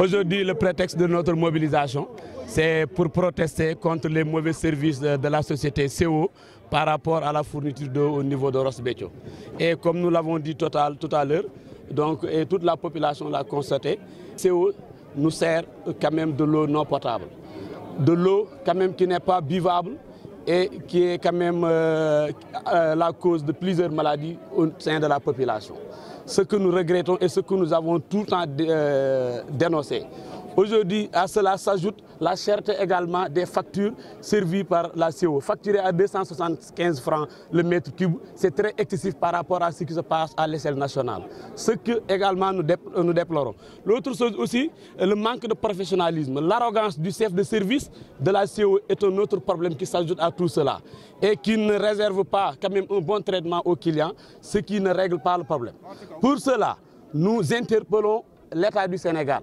Aujourd'hui, le prétexte de notre mobilisation, c'est pour protester contre les mauvais services de la société CO par rapport à la fourniture d'eau au niveau de Ross Béthio. Et comme nous l'avons dit tout à l'heure, donc, et toute la population l'a constaté, CO nous sert quand même de l'eau non potable. De l'eau quand même qui n'est pas buvable et qui est quand même la cause de plusieurs maladies au sein de la population. Ce que nous regrettons et ce que nous avons tout le temps dénoncé. Aujourd'hui, à cela s'ajoute la cherté également des factures servies par la CO. Facturées à 275 francs le mètre cube, c'est très excessif par rapport à ce qui se passe à l'échelle nationale. Ce que également nous déplorons. L'autre chose aussi, le manque de professionnalisme. L'arrogance du chef de service de la CO est un autre problème qui s'ajoute à tout cela et qui ne réserve pas quand même un bon traitement aux clients, ce qui ne règle pas le problème. Pour cela, nous interpellons l'État du Sénégal,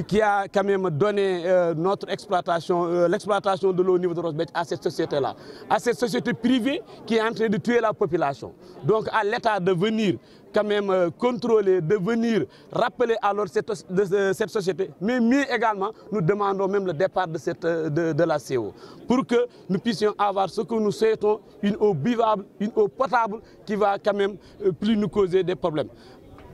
qui a quand même donné notre exploitation, l'exploitation de l'eau au niveau de Ross Béthio à cette société-là, à cette société privée qui est en train de tuer la population. Donc à l'État de venir quand même contrôler, de venir rappeler alors cette société, mais mieux également, nous demandons même le départ de la CO pour que nous puissions avoir ce que nous souhaitons, une eau buvable, une eau potable qui va quand même plus nous causer des problèmes.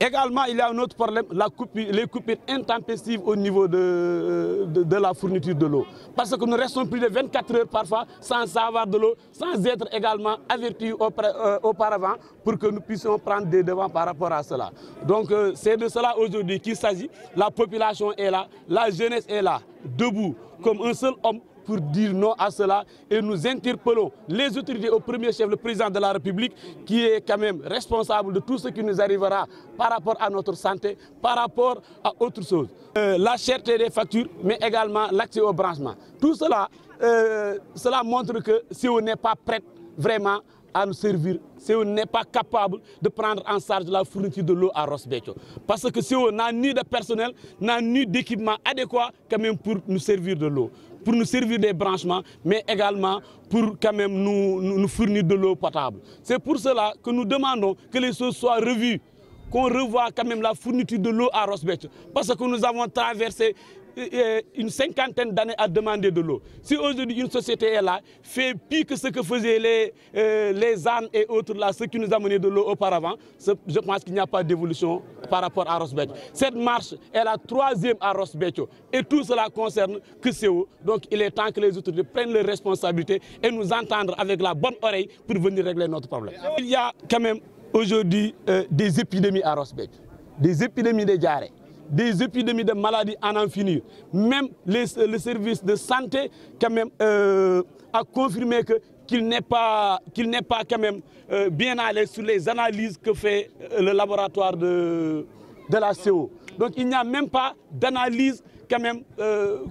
Également, il y a un autre problème, les coupures intempestives au niveau de la fourniture de l'eau. Parce que nous restons plus de 24 heures parfois sans avoir de l'eau, sans être également avertis auparavant pour que nous puissions prendre des devants par rapport à cela. Donc c'est de cela aujourd'hui qu'il s'agit. La population est là, la jeunesse est là, debout comme un seul homme, pour dire non à cela et nous interpellons les autorités au premier chef, le président de la République, qui est quand même responsable de tout ce qui nous arrivera par rapport à notre santé, par rapport à autre chose. La cherté des factures, mais également l'accès au branchement. Tout cela, cela montre que CO n'est pas prête vraiment à nous servir, CO n'est pas capable de prendre en charge la fourniture de l'eau à Ross Béthio. Parce que CO n'a ni de personnel, n'a ni d'équipement adéquat quand même pour nous servir de l'eau, pour nous servir des branchements, mais également pour quand même nous fournir de l'eau potable. C'est pour cela que nous demandons que les choses soient revues, qu'on revoie quand même la fourniture de l'eau à Ross Béthio. Parce que nous avons traversé une cinquantaine d'années à demander de l'eau. Si aujourd'hui une société est là, fait pire que ce que faisaient les ânes et autres là, ceux qui nous amenaient de l'eau auparavant, je pense qu'il n'y a pas d'évolution par rapport à Ross Béthio. Cette marche est la troisième à Ross Béthio et tout cela concerne que CO. Donc il est temps que les autorités prennent leurs responsabilités et nous entendre avec la bonne oreille pour venir régler notre problème. Il y a quand même aujourd'hui des épidémies à Ross Béthio, des épidémies de diarrhée, des épidémies de maladies à en finir. Même le service de santé quand même a confirmé qu'il n'est pas quand même bien allé sur les analyses que fait le laboratoire de la CO. Donc il n'y a même pas d'analyse quand même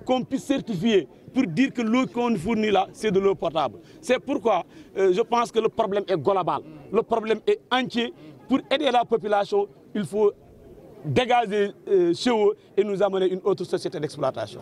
qu'on puisse certifier pour dire que l'eau qu'on fournit là, c'est de l'eau potable. C'est pourquoi je pense que le problème est global, le problème est entier. Pour aider la population, il faut dégager CO et nous amener une autre société d'exploitation.